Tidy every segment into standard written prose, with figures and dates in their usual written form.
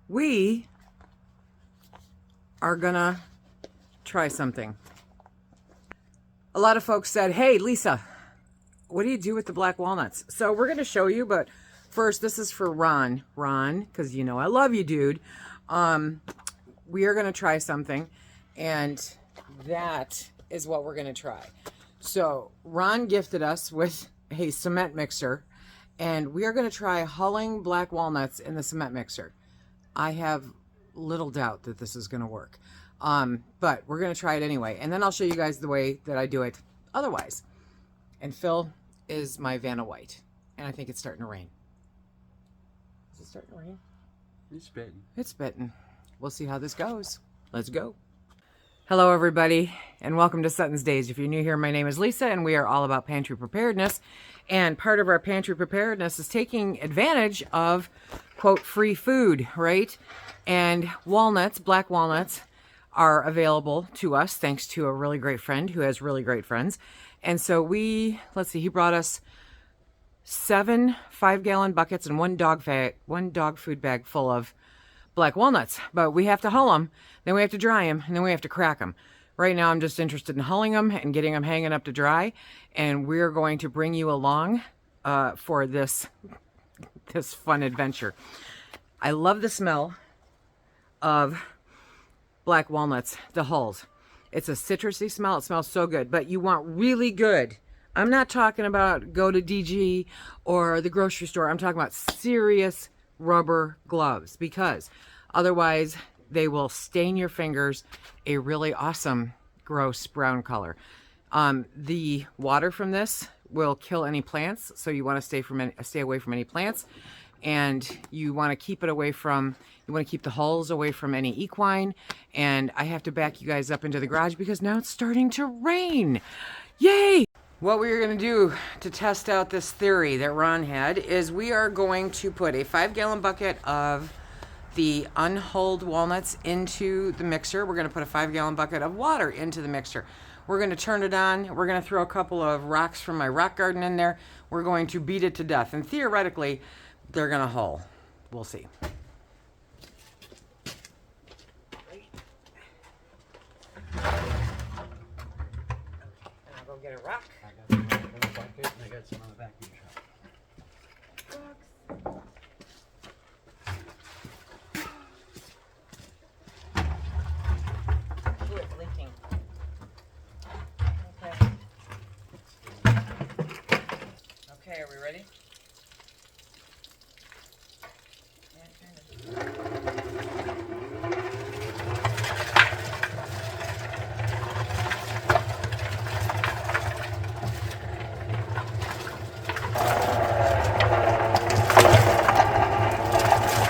we are gonna try something. A lot of folks said, hey, Lisa, what do you do with the black walnuts? So we're gonna show you, but first, this is for Ron. Ron, because you know I love you, dude. We are gonna try something, and that is what we're gonna try. So Ron gifted us with a cement mixer, and we are gonna try hulling black walnuts in the cement mixer. I have little doubt that this is gonna work. But we're gonna try it anyway, and then I'll show you guys the way that I do it otherwise. And Phil is my Vanna White, and I think it's starting to rain. Is it starting to rain? It's spitting. It's spitting. We'll see how this goes. Let's go. Hello, everybody, and welcome to SuttonsDaze. If you're new here, my name is Lisa, and we are all about pantry preparedness. And part of our pantry preparedness is taking advantage of, quote, free food, right? And walnuts, black walnuts, are available to us thanks to a really great friend who has really great friends. And so let's see, he brought us 7 5-gallon buckets and one dog food bag full of black walnuts. But we have to hull them, then we have to dry them, and then we have to crack them. Right now I'm just interested in hulling them and getting them hanging up to dry. And we're going to bring you along for this fun adventure. I love the smell of black walnuts, the hulls. It's a citrusy smell. It smells so good, but you want really good. I'm not talking about go to DG or the grocery store. I'm talking about serious rubber gloves, because otherwise they will stain your fingers a really awesome, gross brown color. The water from this will kill any plants, so you want to stay away from any plants, and you want to keep it away from. You want to keep the hulls away from any equine. And I have to back you guys up into the garage because now it's starting to rain. Yay! What we're going to do to test out this theory that Ron had is we are going to put a 5-gallon bucket of the unhulled walnuts into the mixer. We're going to put a 5-gallon bucket of water into the mixer. We're going to turn it on. We're going to throw a couple of rocks from my rock garden in there. We're going to beat it to death. And theoretically, they're going to hull. We'll see. Get a rock. I got some in the bucket and I got some on the vacuum truck. Ooh, it's leaking. Okay. Okay, are we ready? Yeah, kind of.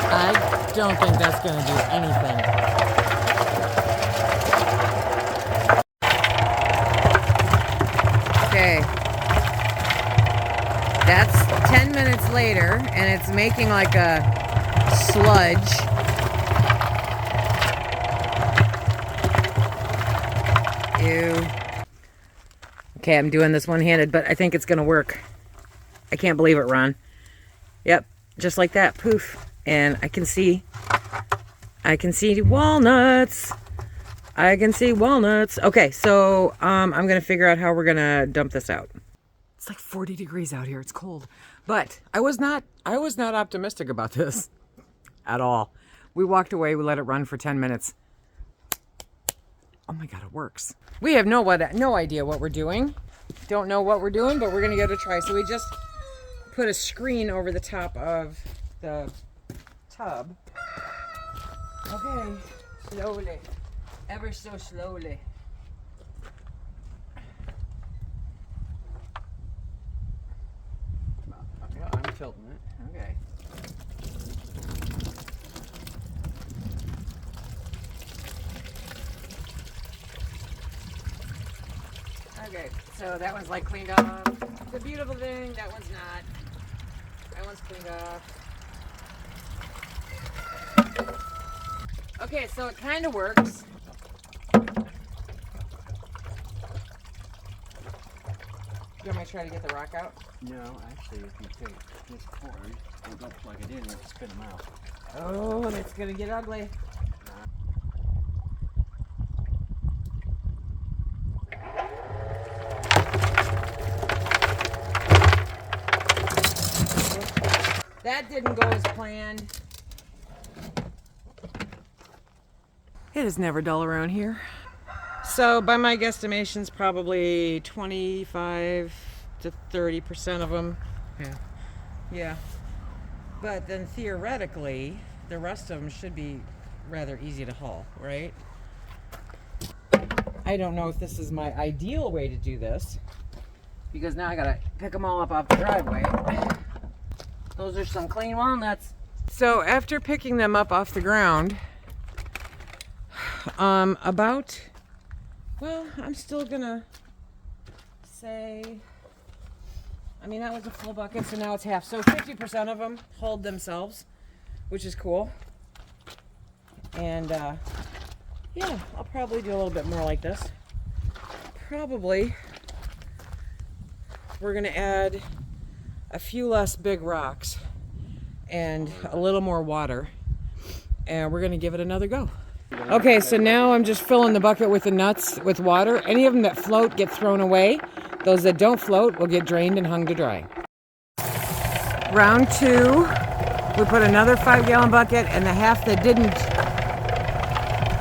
I don't think that's going to do anything. Okay. That's 10 minutes later, and it's making like a sludge. Ew. Okay, I'm doing this one-handed, but I think it's going to work. I can't believe it, Ron. Yep, just like that. Poof. And I can see walnuts. I can see walnuts. Okay, so I'm gonna figure out how we're gonna dump this out. It's like 40 degrees out here. It's cold, but I was not optimistic about this at all. We walked away. We let it run for 10 minutes. Oh my God, it works. We have no idea what we're doing. Don't know what we're doing, but we're gonna give it a try. So we just put a screen over the top of the tub. Okay, slowly, ever so slowly. Yeah, I'm tilting it. Okay. Okay, so that one's like cleaned off. It's a beautiful thing. That one's not. That one's cleaned off. Okay, so it kind of works. You want me to try to get the rock out? No, actually, if you take this cord and go plug it in, it'll spin them out. Oh, that's gonna get ugly. That didn't go as planned. It is never dull around here. So by my guesstimations, probably 25 to 30% of them. Yeah. But then theoretically, the rest of them should be rather easy to haul, right? I don't know if this is my ideal way to do this, because now I gotta pick them all up off the driveway. Those are some clean walnuts. So after picking them up off the ground, well, I'm still gonna say, I mean, that was a full bucket, so now it's half. So 50% of them hold themselves, which is cool. And yeah, I'll probably do a little bit more like this. Probably we're gonna add a few less big rocks and a little more water, and we're gonna give it another go. Okay, so now I'm just filling the bucket with the nuts with water. Any of them that float get thrown away. Those that don't float will get drained and hung to dry. Round 2, we put another 5-gallon bucket, and the half that didn't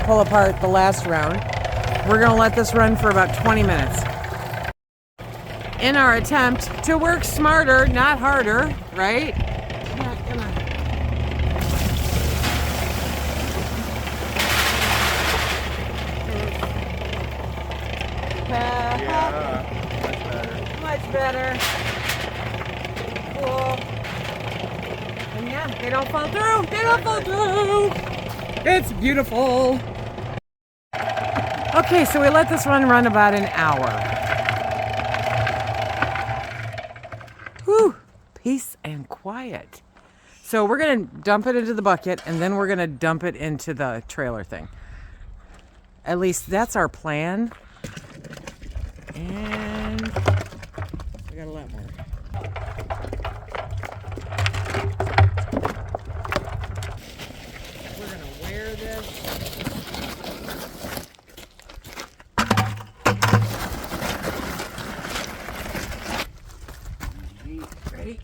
pull apart the last round, we're gonna let this run for about 20 minutes. In our attempt to work smarter, not harder, right? Not gonna... Yeah, much better. Cool. And yeah, they don't fall through. They don't fall through. It's beautiful. Okay, so we let this run about an hour. Whew, peace and quiet. So we're gonna dump it into the bucket, and then we're gonna dump it into the trailer thing. At least that's our plan. And we got a lot more. We're gonna wear this. Ready?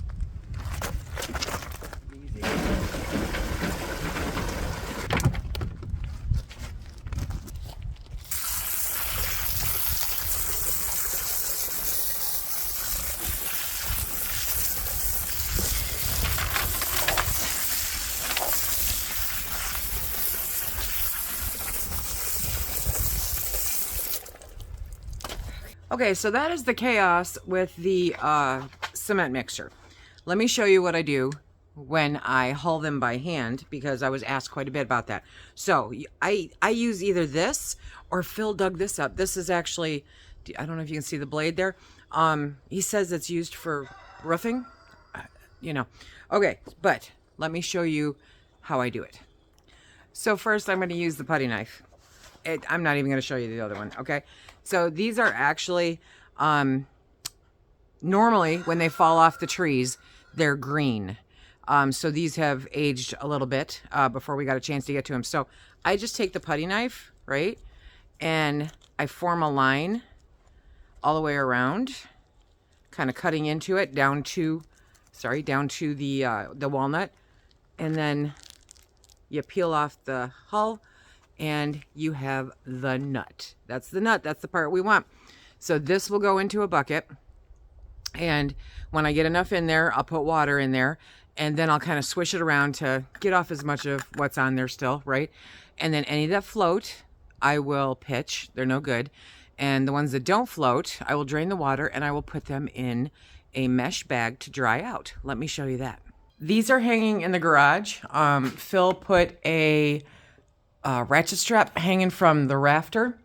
Easy. Okay, so that is the chaos with the cement mixture. Let me show you what I do when I hull them by hand, because I was asked quite a bit about that. So I use either this, or Phil dug this up. This is actually, I don't know if you can see the blade there. He says it's used for roofing, you know. Okay, but let me show you how I do it. So first I'm going to use the putty knife. I'm not even going to show you the other one, okay? So these are actually, normally when they fall off the trees, they're green. So these have aged a little bit before we got a chance to get to them. So I just take the putty knife, right? And I form a line all the way around, kind of cutting into it down to the walnut. And then you peel off the hull, and you have the nut. That's the nut. That's the part we want. So this will go into a bucket. And when I get enough in there, I'll put water in there. And then I'll kind of swish it around to get off as much of what's on there still, right? And then any that float, I will pitch. They're no good. And the ones that don't float, I will drain the water and I will put them in a mesh bag to dry out. Let me show you that. These are hanging in the garage. Phil put a ratchet strap hanging from the rafter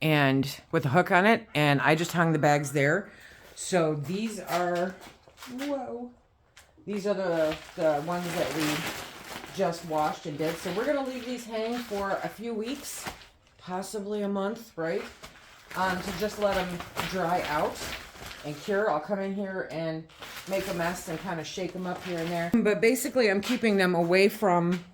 and with a hook on it, and I just hung the bags there. So these are, whoa, these are the ones that we just washed and did. So we're gonna leave these hang for a few weeks, possibly a month, right? To just let them dry out and cure. I'll come in here and make a mess and kind of shake them up here and there. But basically, I'm keeping them away from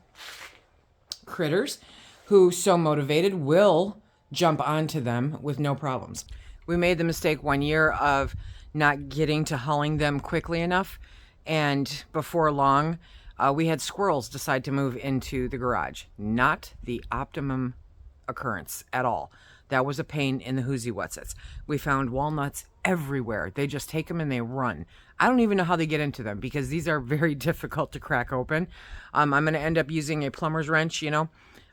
critters who, so motivated, will jump onto them with no problems. We made the mistake one year of not getting to hulling them quickly enough, and before long, we had squirrels decide to move into the garage. Not the optimum occurrence at all. That was a pain in the hoozy whatsits. We found walnuts everywhere. They just take them and they run. I don't even know how they get into them because these are very difficult to crack open. I'm going to end up using a plumber's wrench, you know.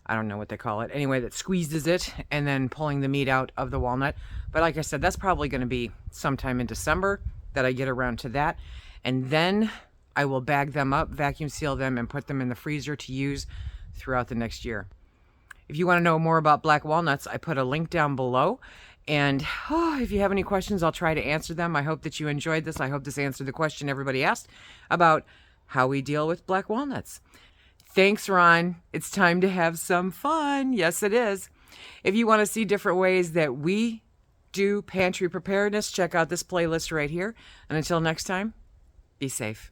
I don't know what they call it. Anyway, that squeezes it and then pulling the meat out of the walnut. But like I said, that's probably going to be sometime in December that I get around to that. And then I will bag them up, vacuum seal them, and put them in the freezer to use throughout the next year. If you want to know more about black walnuts, I put a link down below. And if you have any questions, I'll try to answer them. I hope that you enjoyed this. I hope this answered the question everybody asked about how we deal with black walnuts. Thanks, Ron. It's time to have some fun. Yes, it is. If you want to see different ways that we do pantry preparedness, check out this playlist right here. And until next time, be safe.